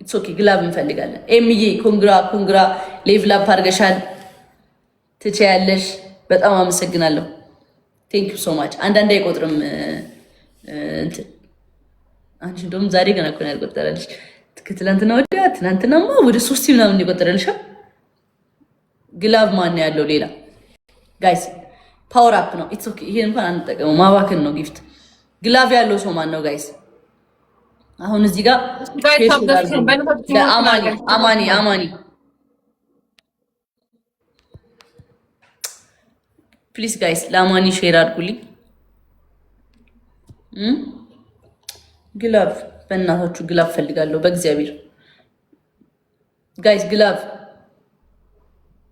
ኢትስ ኦኬ ግላብ እንፈልጋለን። ኤምዬ ኮንግራ ሌቭል አፕ አድርገሻል። ትችያለሽ። በጣም አመሰግናለሁ። ቴንክ ዩ ሶ ማች። አንዳንዴ አይቆጥርም እንትን አንቺ እንደውም ዛሬ ገና እኮ ነው ያልቆጠረልሽ። ከትላንትና ወዲያ ትናንትናማ ወደ 3 ምናምን የቆጠረልሽ። ግላብ ማን ያለው ሌላ ጋይስ? ፓወር አፕ ነው። ኢትስ ኦኬ። ይሄን እንኳን አንጠቀመው፣ ማባከን ነው ጊፍት። ግላቭ ያለው ሰው ማን ነው ጋይስ? አሁን እዚህ ጋር አማኒ ፕሊዝ ጋይስ ለአማኒ ሼር አድርጉልኝ። ግላቭ በእናታችሁ ግላቭ ፈልጋለሁ በእግዚአብሔር ጋይስ። ግላቭ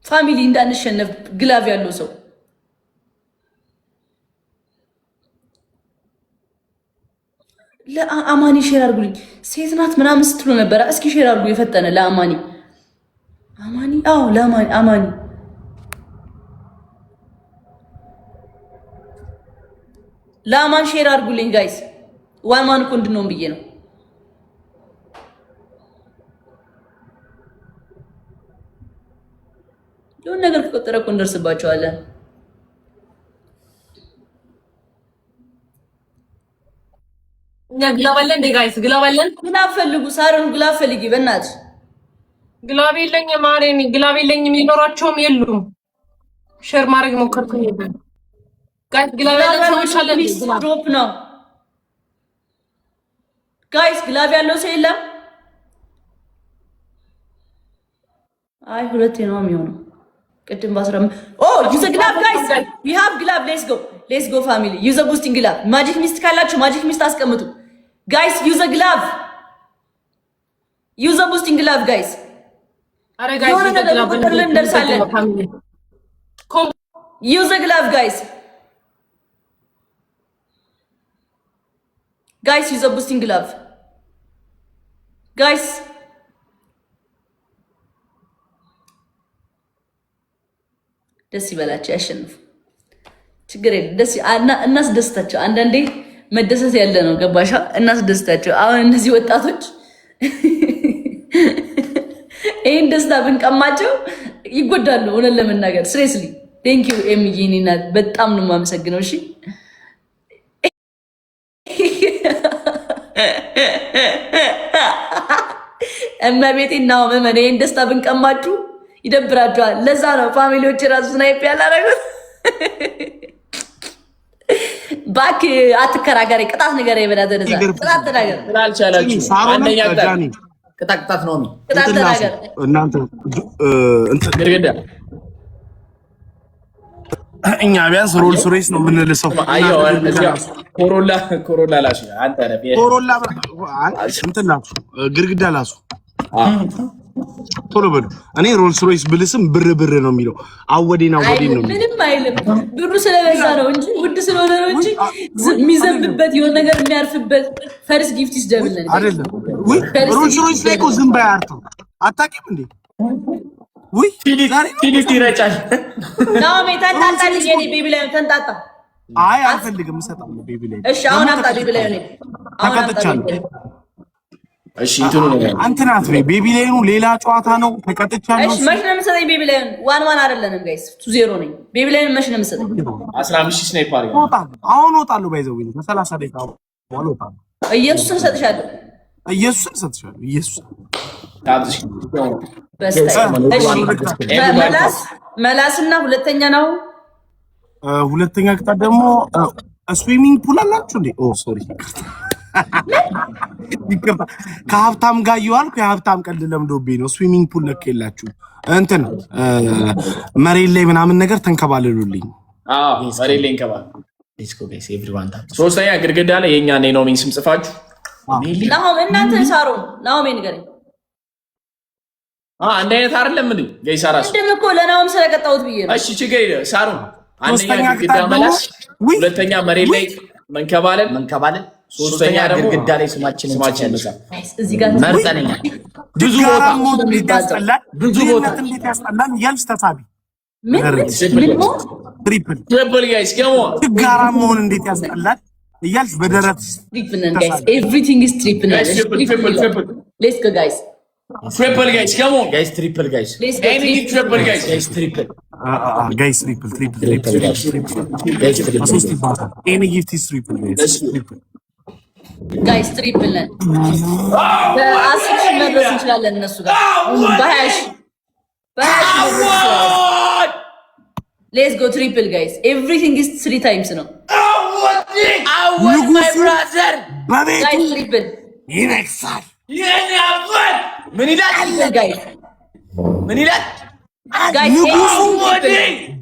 ፋሚሊ እንዳንሸነፍ ግላቭ ያለው ሰው ለአማኒ ሼር አድርጉልኝ። ሴት ናት ምናምን ስትሉ ነበረ። እስኪ ሼር አድርጉ የፈጠነ ለአማኒ አዎ ለአማኒ ለአማን ሼር አድርጉልኝ ጋይስ። ዋን እኮ እንድንሆን ብዬ ነው። የሆነ ነገር ከቆጠረ እኮ እንደርስባቸዋለን። ግላብ አለን እንደ ጋይስ ግላብ አለን። ግላብ ፈልጉ። ሳሩን ግላብ ፈልጊ በእናትሽ። ግላብ የለኝም ማሬኒ፣ ግላብ የለኝም። ይኖራቸውም የሉም። ሼር ማድረግ ሞከርኩኝ ነበር ጋይስ። ግላብ ያለን ሰዎች አለን። ድሮፕ ነው ጋይስ። ግላብ ያለው ሰው የለም። አይ ሁለቴ ነው የሚሆነው። ቅድም ባስራ ዩዘ ግላብ ጋይስ ዊ ሃቭ ግላብ። ሌትስ ጎ ፋሚሊ። ዩዘ ቡስቲንግ ግላብ። ማጂክ ሚስት ካላችሁ ማጂክ ሚስት አስቀምጡ ጋይስ። ዩዘ ግላብ ዩዘ ቡስቲንግ ግላብ ጋይስ። አረ ጋይስ ዩዘ ግላብ እንደርሳለን። ዩዘ ግላብ ጋይስ ዩዘ ቡስቲንግ ግላብ ጋይስ። ደስ ይበላቸው፣ ያሸንፉ። ችግር የለም። ደስ እናስደስታቸው። አንዳንዴ መደሰት ያለ ነው። ገባሻ? እናስደስታቸው። አሁን እነዚህ ወጣቶች ይህን ደስታ ብንቀማቸው ይጎዳሉ። እውነት ለመናገር ስሬስሊ ቴንክ ዩ ኤምዬ፣ እኔ እናት በጣም ነው የማመሰግነው። እሺ እመቤቴ እና መመን ይህን ደስታ ብንቀማችሁ ይደብራቸዋል። ለዛ ነው ፋሚሊዎች ራሱ ስናይፕ ያላረጉት። ባክ አትከራከሪ። ቅጣት ነገር ይበዳዘ ቅጣት ተናገር ስላልቻላችሁ አንደኛ ቅጣት ነው ቅጣት ተናገር እናንተ ግርግዳ እኛ ቢያንስ ሮልስ ሮይስ ነው የምንልሰው። አየው ኮሮላ ላሽ አንተ ነህ ኮሮላ እንትን ላሱ ግርግዳ ላሱ ቶሎ በሉ። እኔ ሮልስ ሮይስ ብልስም ብር ነው የሚለው። አወዴን ነው ምንም አይልም። ብሩ ስለበዛ ነው እንጂ ውድ ስለሆነ ነው እንጂ የሚዘንብበት የሆነ ነገር የሚያርፍበት ፈርስ ጊፍት ይስደብልን አይደለም ወይ? ሮልስ ሮይስ ላይ እኮ ዝም ባይ አርተው አታውቂም እንዴ? ወይ ፊሊት ይረጫል። ናሜ ተንጣጣልኝ። የኔ ቤቢ ላይ ተንጣጣ። አይ አልፈልግም፣ እሰጣለሁ ቤቢ ላይ። እሺ አሁን አምጣ ቤቢ ላይ ነው። አሁን ተቀጥቻለሁ። እሺ እንትኑ ነገር አንተናት ቤቢ ላይ ነው፣ ሌላ ጨዋታ ነው። ተቀጥቻለሁ። እሺ መች ነው የምትሰጠኝ? ቤቢ ላይ ዋን አይደለንም ጋይስ፣ 2-0 ነኝ። ቤቢ ላይ መች ነው የምትሰጠኝ? 15 ስናይፐር አሁን እወጣለሁ። ባይዘው ከ30 ደቂቃ በኋላ እወጣለሁ። ኢየሱስን እሰጥሻለሁ። ኢየሱስ ታብሽ መላስና ሁለተኛ ነው። ሁለተኛ ቅጣት ደግሞ ስዊሚንግ ፑል አላችሁ እንዴ? ኦ ሶሪ ይቅርታ። ከሀብታም ጋር እየዋልኩ የሀብታም ቀልድ ለምዶብኝ ነው። ስዊሚንግ ፑል ለካ የላችሁ እንትን መሬት ላይ ምናምን ነገር ተንከባለሉልኝ። መሬት ላይ እንከባል። ሶስተኛ ግድግዳ ላይ የእኛ ኖሚን ስም ጽፋችሁ ናሆም እናንተ ሳሮ ናሆም ንገረኝ። አንድ አይነት አይደለም እንዴ? ገይሳ ራሱ እኮ ለናሆም ስለቀጣሁት ብዬ ነው። እሺ ችግር የለም። ሳሩ አንደኛ ግድግዳ መላስ፣ ሁለተኛ መሬት ላይ መንከባለል፣ ሶስተኛ ደግሞ ግድግዳ ላይ ስማችንን መጻፍ። እዚህ ጋር መርጠነኛ ብዙ ቦታ እንዴት ያስጠላል እያልሽ ተሳቢ ምን ትሪፕል ጋይስ ገሞ ችጋራ መሆን እንዴት ያስጠላል እያልሽ በደረት ትሪፕል ነን ጋይስ። ኤቭሪቲንግ ኢዝ ትሪፕል ነን። ሌትስ ጎ ጋይስ Triple guys, come on. Guys, triple guys. Let's go. Any triple guys. Guys, triple. Guys, triple. Guys, triple. Any gift is triple, guys. Triple. ጋይስ ትሪፕል ነን። በ10 ሺህ መድረስ እንችላለን እነሱ ጋር ሌትስ ጎ ትሪፕል ጋይስ ኤቭሪቲንግ ኢዝ 3 ታይምስ ነው። My brother. ጋይስ ትሪፕል ይነክሳል። ምን ይላል ጋይስ ምን ይላል ጋይስ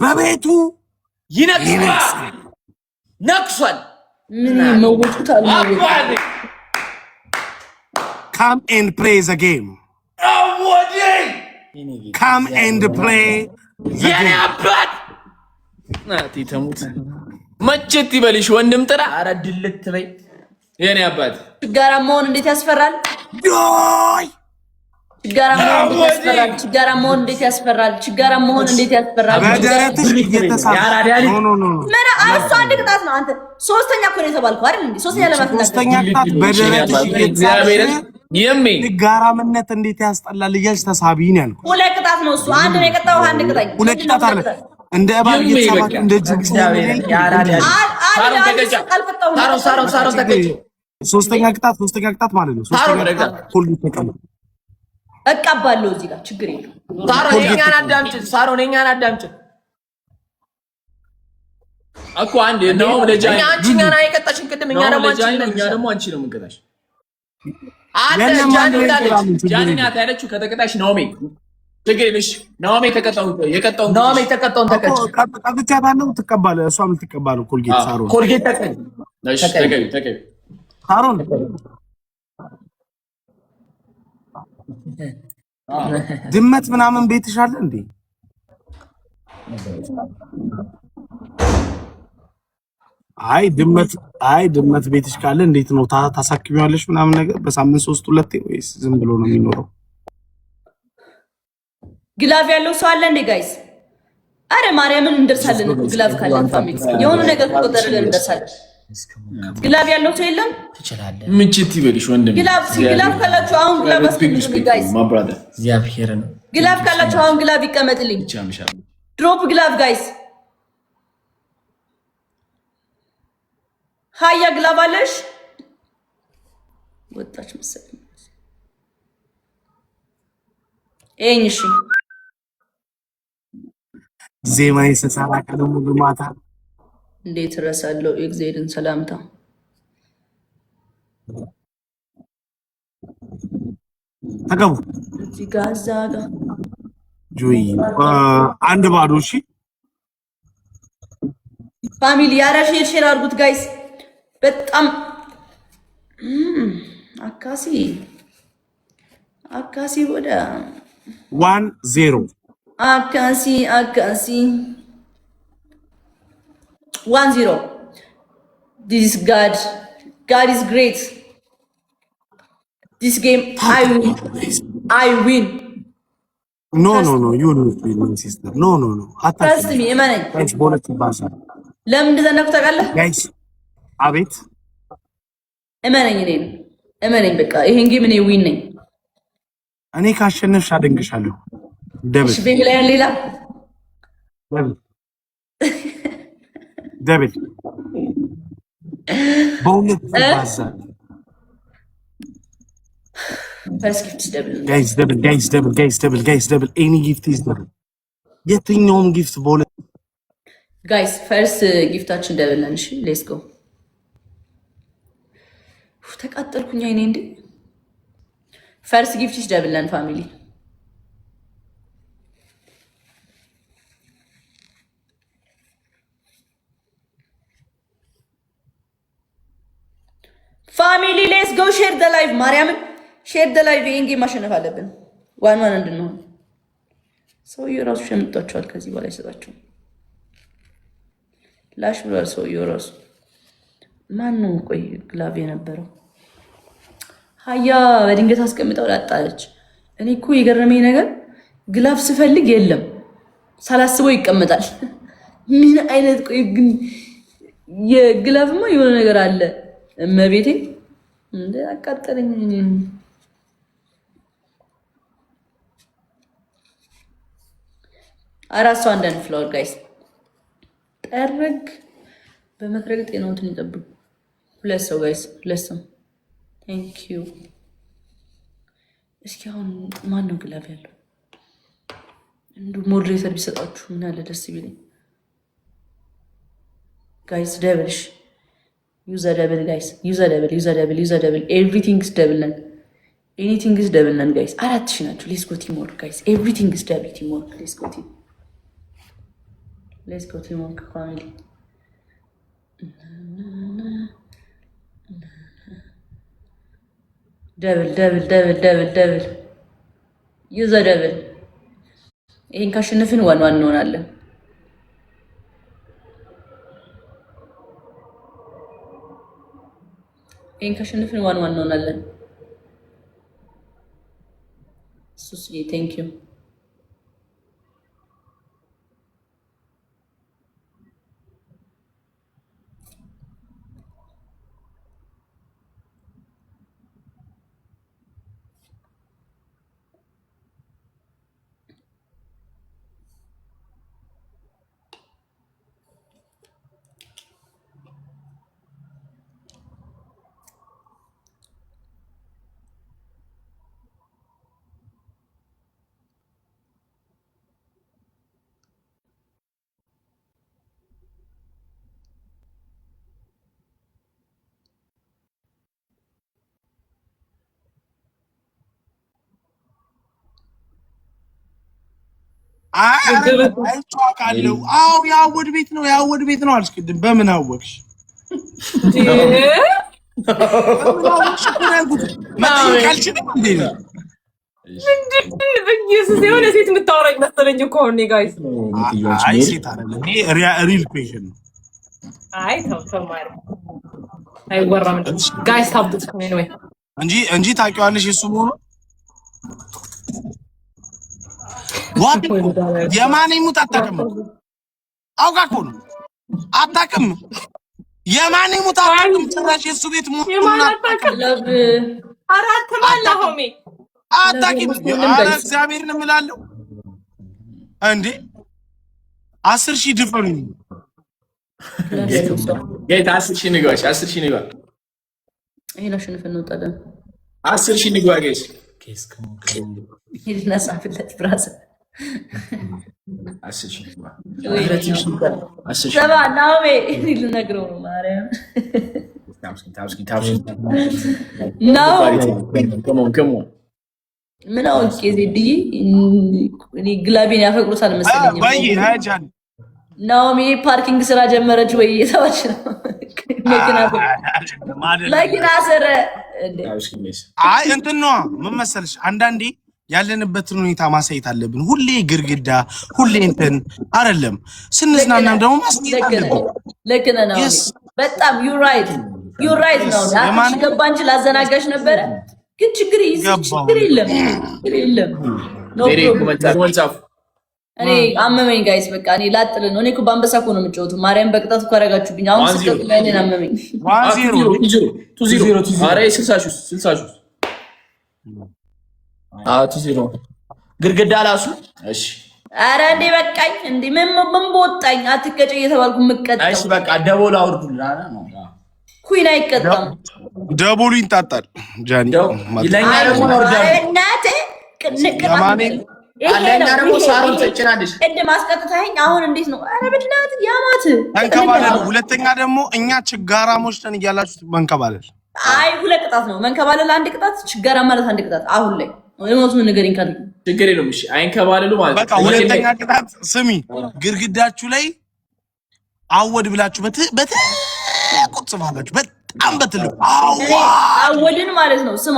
በቤቱ ይነክሳል ነክሷል ምን መውጡት አልመውጡት Come and play the game. Come and play the የኔ game. አባት ናቲ ተሙት መቼት ይበልሽ ወንድም ጥራ ኧረ ድልት በይ የኔ አባት ችጋራ መሆን እንዴት ያስፈራል! ዮይ ችጋራ መሆን እንዴት ያስፈራል! ችጋራ መሆን እንዴት ያስፈራል! በደረትሽ እየተሳበ ኖ ምን እሱ አንድ ቅጣት ነው። አንተ ሶስተኛ እኮ ነው የተባልከው አይደል እንዴ? ሶስተኛ ለማለት ሶስተኛ ቅጣት በደረትሽ እግዚአብሔርን የሚ ጋራምነት እንዴት ያስጠላል እያልሽ ተሳቢኝ ያልኩት። ሁለት ቅጣት ነው እሱ። አንድ ነው የቀጣው፣ አንድ ቅጣኝ። ሁለት ቅጣት አለ እንደ እባብ እየተሳባችሁ እንደ ጅብ ሳሮ ተቀጭ ሶስተኛ ቅጣት ማለት ነው። ሶስተኛ ቅጣት ሁሉ ተቀመጥ እቀባለሁ እዚህ ጋር ችግር የለውም። ሳሮ እኛን አዳምጪ እኮ አንዴ ነው ለጃኒ አንቺኛና የቀጣሽን ቅድም እኛ ደግሞ አንቺ ነው የምንቀጣሽ። ጃኒ ናት ያለችው ከተቀጣሽ ናኦሚ ችግር የለሽ። ናኦሚ የተቀጣውን ተቀጭ ቀጥቻታለሁ ትቀባለህ። እሷም ልትቀባለህ። ኮልጌት ሳሮን ተቀቢ ሳሮን ድመት ምናምን ቤትሽ አለ እንዴ? አይ ድመት ቤትሽ ካለ እንዴት ነው ታሳክሚዋለሽ ምናምን ነገር በሳምንት 3-2 ወይስ ዝም ብሎ ነው የሚኖረው? ግላቭ ያለው ሰው አለ እንዴ ጋይስ? አረ ማርያምን እንደርሳለን። ግላቭ ካለን ፋሚሊ የሆነ ነገር ቆጠረልን እንደርሳለን። ግላቭ ያለው ሰው የለም? ትችላለህ። ምንጭት ይበልሽ ወንድም። ግላቭ ካላችሁ አሁን ግላቭ አስቀምጡልኝ ጋይስ። እግዚአብሔርን ግላቭ ካላችሁ አሁን ግላቭ ይቀመጥልኝ። ድሮፕ ግላቭ ጋይስ። ሃያ ግላቭ አለሽ? ወጣች መሰለኝ። እሺ ዜማዬ ሰሳራ ቀደሙ ማታ እንዴት ረሳለሁ የእግዚአብሔርን ሰላምታ። ተገቡ እዚህ ጋር እዛ ጋር ጆይ አንድ ባዶ። እሺ ፋሚሊ ያራ ሼር አድርጉት ጋይስ። በጣም አካሲ ወደ 1-0 አካሲ 1-0 this is God is great. This game I win. No you don't win my sister. No trust me እመነኝ። ጋይስ ቦለት ባሳ ለምን እንደዘነኩ ታውቃለህ ጋይስ? አቤት እመነኝ በቃ ይሄን ጌም እኔ ዊን ነኝ። እኔ ካሸነፍሽ አደንቅሻለሁ። ደብል ቤት ላይ ሌላ ደብል በሁለት ባዛ ፈርስት ጊፍት ደብል ደብል ኤኒ ጊፍት ኢዝ ደብል። የትኛውም ጊፍት በሁለት ጋይስ ፈርስት ጊፍታችን ደብል ነን። እሺ ሌትስ ጎ። ተቃጠልኩኝ አይኔ እንዴ። ፈርስት ጊፍት ኢዝ ደብል ነን ፋሚሊ። ፋሚሊ ሌትስ ጎ ሼር ደ ላይቭ ማርያምን ሼር ደ ላይቭ። ይሄን ጌም ማሸነፍ አለብን። ዋን እንድንሆን ሰውዬው ራሱ ሸምጧቸዋል። ከዚህ በላይ ሰጣቸው ላሽ ብሏል ሰውዬው ራሱ። ማን ነው ቆይ ግላቭ የነበረው? ሀያ በድንገት አስቀምጠው ላጣለች። እኔ እኮ የገረመኝ ነገር ግላቭ ስፈልግ የለም፣ ሳላስበው ይቀመጣል። ምን አይነት ቆይ ግን የግላቭማ የሆነ ነገር አለ። እመቤቴ እንደ አቃጠለኝ። 4 ሰው አንዳንድ ፍላወር ጋይስ ጠረግ በመጥረግ ጤናውን ይጠብቁ። 2 ሰው ጋይስ 2 ሰው ቴንክ ዩ። እስኪ አሁን ማን ነው ግላብ ያለው? እንዱ ሞዴሬተር ቢሰጣችሁ ምን አለ ደስ ቢለኝ ጋይስ። ደብልሽ ዩዝ ደብል ጋይስ ዩዝ ደብል ኤቭሪቲንግ ኢዝ ደብል ነን ኤኒቲንግ ኢዝ ደብል ነን ጋይስ። 4000 ናችሁ። ሌትስ ጎ ቲም ወርክ ጋይስ ኤቭሪቲንግ ኢዝ ደብል ቲም ወርክ ሌትስ ጎ ቲም ወርክ ፋሚሊ ደብል ዩዝ ደብል። ይሄን ካሸነፍን ዋን እንሆናለን። ይሄን ካሸነፍን ዋን እንሆናለን። ሱስዬ ቴንክ ዩ። አይቻካለው። አዎ ያወድ ቤት ነው አልሽ። ቅድም በምን አወቅሽ? የሆነ ሴት የምታወራኝ መሰለኝ እኮ እኔ ጋይስ። አይ ሴት አይደለም ሪል ኩዌሽን ነው። አይ ተው ማለት አይወራም ጋይስ። ታብዱት ነው እንጂ ታውቂዋለሽ የሱ መሆኑ ዋት የማን ይሙት አታውቅም። አውቃ እኮ ነው አታውቅም። የማን ይሙት አታውቅም። ጭራሽ የሱ ቤት ሙት አራት ማላሆሜ አታውቅም። ኧረ እግዚአብሔርን እምላለሁ እንዴ 10,000 ድፈኑ ጌታ 10,000 ንግባሽ 10,000 ንግባ። ይሄን አሸንፈን እንወጣለን። 10,000 ንግባ ጋይስ። ሄድና ጻፍለት ብራዘር 10,000 ንግባ። ሰባ ናሜ ልነግረው ነው ማርያም ነው ምን አውቄ ዜድዬ እኔ ግላቤን ያፈቅሩታል መሰለኝ። ናኦሚ ፓርኪንግ ስራ ጀመረች ወይ እየተባለች ነው። መኪና ስር አይ እንትን ነው ምን መሰለሽ፣ አንዳንዴ ያለንበትን ሁኔታ ማሳየት አለብን። ሁሌ ግርግዳ ሁሌ እንትን አይደለም። ስንዝናናም ደግሞ ማሳየት አለብን። ልክ ነህ ናኦሚ በጣም ዩ ራይት ነው። አትሽ ገባ እንጂ ላዘናጋሽ ነበረ ግን ችግር የለም ኖ ፕሮብሌም። እኔ አመመኝ ጋይስ በቃ እኔ ላጥል ነው። እኔ እኮ በአንበሳ እኮ ነው የምጫወቱ። ማርያም በቅጣት እኮ አደረጋችሁብኝ። አሁን ስቀጥ ላይ እኔን አመመኝ። 2-0 ግርግዳ ላሱ። እሺ ኧረ እንዴ በቃኝ። እንዴ ምን በወጣኝ አትቀጭ እየተባልኩ የምቀጣው። እሺ በቃ ደቦል አውርዱልና ነው ኩይን አይቀጣም። ደቦሉ ይንጣጣል። ጃኒ ይለኛል ደግሞ እናቴ አንደኛ ደግሞ ሳሩን ተጭናለሽ እንደ ማስቀጥታኝ አሁን እንዴት ነው? ኧረ በእናትህ ያማት መንከባለል። ሁለተኛ ደግሞ እኛ ችጋራሞች ነን እያላችሁ መንከባለል። አይ ሁለት ቅጣት ነው መንከባለል፣ አንድ ቅጣት፣ ችጋራ ማለት አንድ ቅጣት። አሁን ላይ ወይስ ምን ነገር ይንካል? ችግር የለውም። እሺ አይንከባለሉ ማለት በቃ ሁለተኛ ቅጣት ስሚ፣ ግርግዳችሁ ላይ አወድ ብላችሁ ቁጭ ባላችሁ በጣም በትልቁ አወድን ማለት ነው። ስማ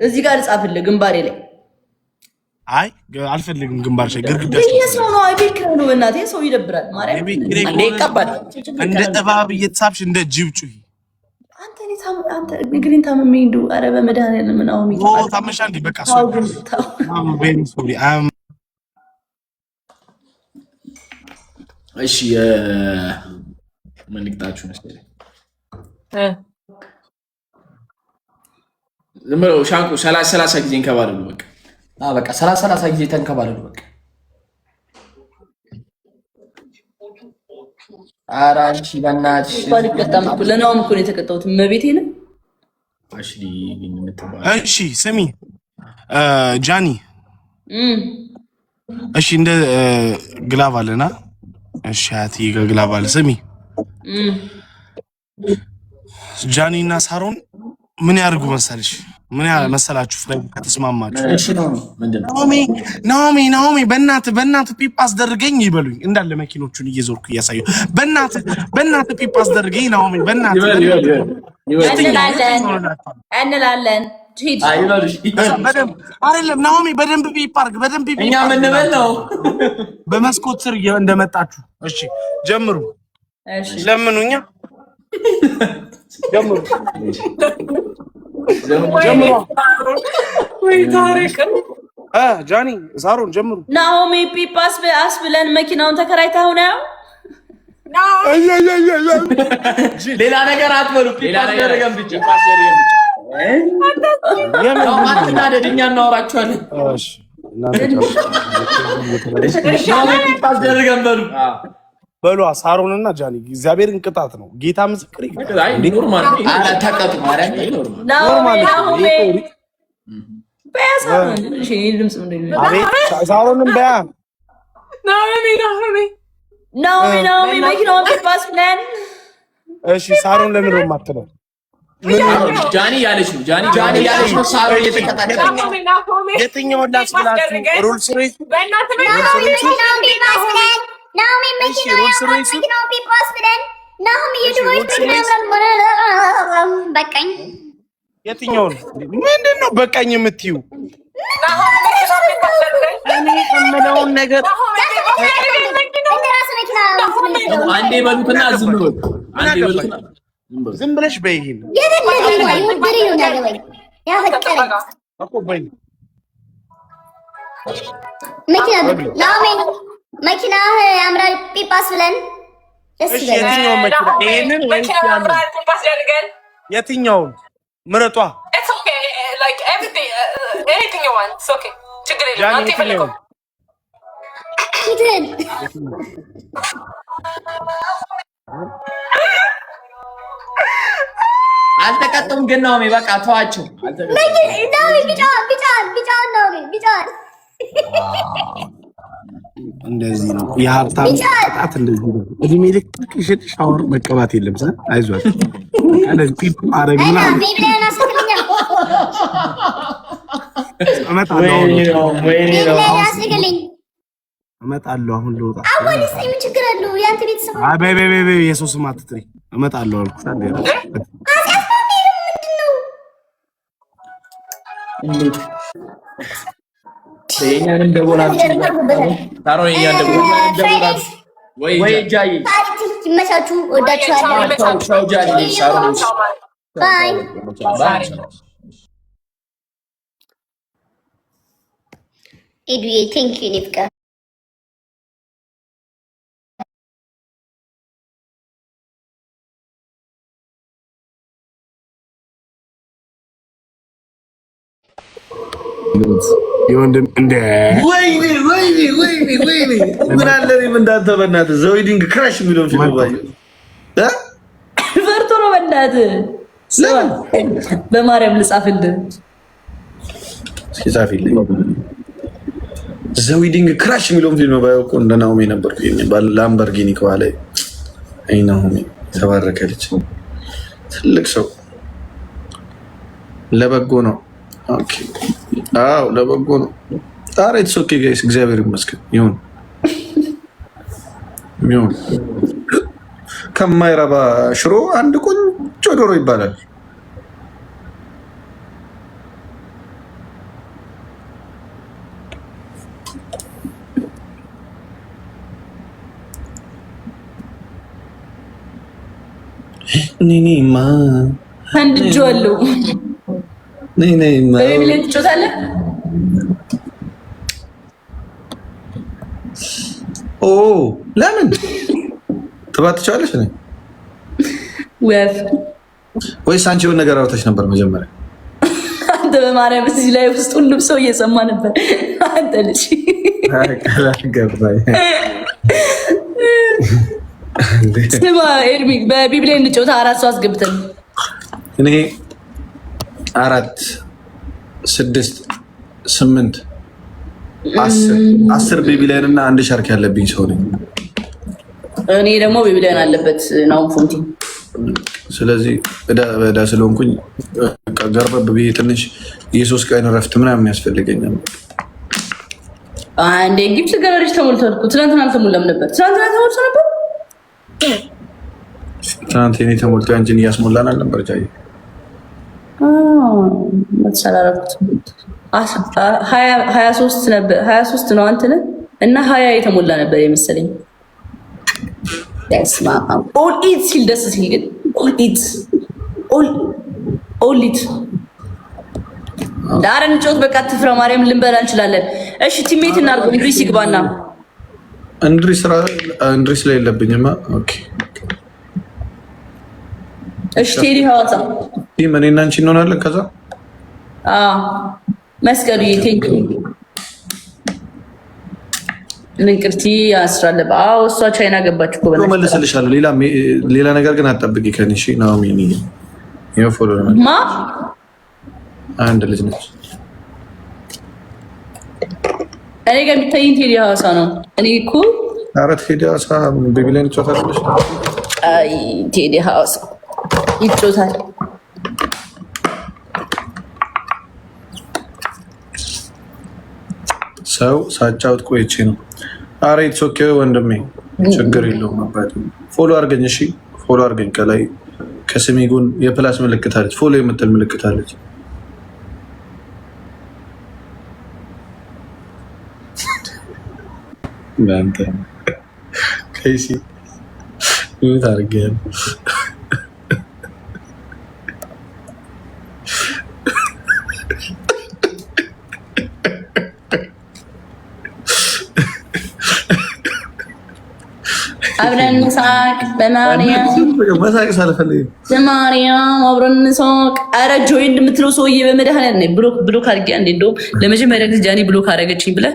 እዚህ ጋር ጻፍልህ ግንባሬ ላይ። አይ አልፈልግም ግንባር ሸይ ግርግዳ ሰው ነው። ቤት ኪራይ ነው በእናትህ ሰው ይደብራል። ማርያም እንዴ ይቀባል። እንደ እባብ እየተሳብሽ እንደ ጅብ ጩሂ። አንተ ግሪን ታመሜ እንደው ኧረ በመድኃኒዓለም ምን አሁን ታመሻ እንዴ? በቃ እሺ ምን ልቅጣችሁ መሰለኝ ዝም ብለው ሻንቁ 30 ጊዜ እንከባለሉ። በቃ በቃ 30 ጊዜ ተንከባለሉ። በቃ ኧረ አንቺ በእናትሽ ባልቀጣም እኮ ለናውም እኮ ነው የተቀጣሁት። መቤቴ ነው። እሺ ስሚ ጃኒ፣ እሺ እንደ ግላቭ አለና፣ እሺ አያቴ ግላቭ አለ። ስሚ ጃኒ እና ሳሮን ምን ያርጉ መሰልሽ? ምን መሰላችሁ? ፍሬም ከተስማማችሁ እሺ ነው ምንድነው? ናኦሚ በእናትህ ፒፕ አስደርገኝ ይበሉኝ። እንዳለ መኪኖቹን እየዞርኩ እያሳዩ በእናትህ ፒፕ አስደርገኝ ናኦሚ፣ በእናትህ እንላለን። አይደለም ናኦሚ፣ በደንብ ፒፕ አድርግ፣ በደንብ ፒፕ። እኛ ምን እንበል ነው? በመስኮት ስር እንደመጣችሁ። እሺ ጀምሩ። እሺ ለምኑኛ፣ ጀምሩ። ወይ ታሪክ ጃኒ ሳሮን ጀምሩ። ናኦሚ ፒፓስ አስብለን መኪናውን ተከራይተው ነው። ሌላ ነገር አትበሉ። ፒፓስ ደረገም ብቻ አትናደድ፣ እኛ እናወራችኋለን። ፒፓስ ደረገም በሉ በሏ ሳሮንና ጃኒ። እግዚአብሔርን ቅጣት ነው ጌታ ምስክር። ተቀጡ ሳሮንም በያ ናኦሚ መኪናውን ፒፓስ ብለን። እሺ ሳሮን ለምን ነው የማትለው? ጃኒ ያለች ነው። ጃኒ ያለች ነው። ሳሮን እየተቀጣጠለ የትኛውን ላስብላችሁ? ሩልስ ሬስ Naomi making people then Naomi you do it በቃኝ። የትኛውን ምንድን ነው በቃኝ የምትይው? እኔ የምለውን ነገር አንዴ በሉትና ዝም በሉ። አንዴ በሉትና ዝም ብለሽ በይ። ይሄን መኪና ያምራል ፒፓስ ብለን የትኛውን መኪና? ይሄንን ወይስ ያምራል ፒፓስ ያድርገን? የትኛውን ምረጧ። አልተቀጡም ግን ነው በቃ ተዋቸው። ቢጫን እንደዚህ ነው የሀብታም ቅጣት፣ እንደዚህ ነው። እድሜ ልክ ሻወር መቀባት የለም። ሰ አይዟችሁ ፒፕ አረግ ምናምን እመጣለሁ። አሁን ልወጣ የሰው ስም አትጥሪ። እመጣለሁ አልኩ። የእኛንም ደቦላችሁ ታሮን እኛን ደቦላችሁ ወይ ጃይ ይመቻችሁ። ወዳችኋለሁ። ጃይ ሳሮን ባይ ኤዱዬ ቴንክ ዩ ኒፍቃ የወንድም እንደ ወይኔ ምን አለ እኔም እንዳንተ በእናትህ ዘዊዲንግ ክራሽ የሚለውን ፊልም ባየሁ ፈርቶ ነው። በእናትህ በማርያም ልጻፍልህ። ጻፊልኝ። ዘዊዲንግ ክራሽ የሚለውን ፊልም ባየሁ እኮ እንደ ናኦሚ ነበርኩ። ላምበርጊኒ ከኋላ አይ ናኦሚ ተባረከ ልጅ ትልቅ ሰው ለበጎ ነው። ኦኬ አዎ ለበጎ ነው። ኧረ ኢትስ ኦኬ ጋይስ፣ እግዚአብሔር ይመስገን። ይሁን ከማይረባ ሽሮ አንድ ቆንጆ ዶሮ ይባላል። ኔኔማ አንድ እጁ አለው። ኔኔማ በቤቢሌን ትጮታለህ? ኦ ለምን ትባትቻለሽ? እኔ ወፍ ወይስ አንቺ የሆነ ነገር አውርተሽ ነበር መጀመሪያ? አንተ በማርያም እዚህ ላይ ውስጥ ሁሉም ሰው እየሰማ ነበር። አንተ ልጅ ስማ ኤርሚ በቢብሊያ እንጫወታ 4 ሰው አስገብተን እኔ 4 6 8 10 ቢቢሊያን እና 1 ሻርክ ያለብኝ ሰው ነኝ። እኔ ደግሞ ቢብሊያን አለበት ነው ፎንቲ። ስለዚህ በዳ ስለሆንኩኝ ገርበብ ብዬ ትንሽ የ3 ቀን እረፍት ምናምን ያስፈልገኛል። አንዴ ግብጽ ገረድሽ ተሞልቷል እኮ ትናንትና አልተሞላም ነበር። ትናንትና ተሞልቶ ነበር። ትናንት እኔ ተሞልቶ አንቺን እያስሞላን አልነበር? ጃይ መሰላረኩት 23 ነበር 23 ነው አንተ እና 20 የተሞላ ነበር የመሰለኝ። ደስማ ኦል ኢት ሲል ደስ ሲል ግን ኦል ኢት ዳርን ጮት በቃ ትፍራ ማርያም ልንበላ እንችላለን። እሺ ቲሜት እናርገው። እንድሪስ ይግባና እንድሪስ ላይ የለብኝማ። ኦኬ እሺ ቴዲ ሐዋሳ ቲም እኔና አንቺ እንሆናለን። ከዛ መስቀሉ ቴንክ ንቅርቲ ያስራለባ እሷ ቻይና ገባች እኮ በለኝ። መልስልሻለሁ። ሌላ ነገር ግን አትጠብቂ ከኔ እሺ። ናኦሚ ነው ፎሎ ማ አንድ ልጅ ነች። እኔ ጋር የሚታየኝ ቴዲ ሐዋሳ ነው። እኔ እኮ አራት ቴዲ ሐዋሳ ቢቢሊያን ይጫወታል። አይ ቴዲ ሐዋሳ ይጫወታል። ሰው ሳጫውት ቆይቼ ነው። ኧረ ኢትስ ኦኬ ወንድሜ ችግር የለውም። አባቴ ፎሎ አድርገኝ እሺ። ፎሎ አድርገኝ። ከላይ ከስሜ ጎን የፕላስ ምልክት አለች፣ ፎሎ የምትል ምልክት አለች። እናንተ ከይሲ ምን ታርገን? አብረን ሳቅ በማርያም መሳቅ ሳልፈልግ በማርያም አብረን ሳቅ። ኧረ ጆይን የምትለው ሰውዬ በመድኃኒዓለም ብሎክ አድርጌ አንዴ እንደውም ለመጀመሪያ ጊዜ ጃኒ ብሎክ አደረገችኝ ብለህ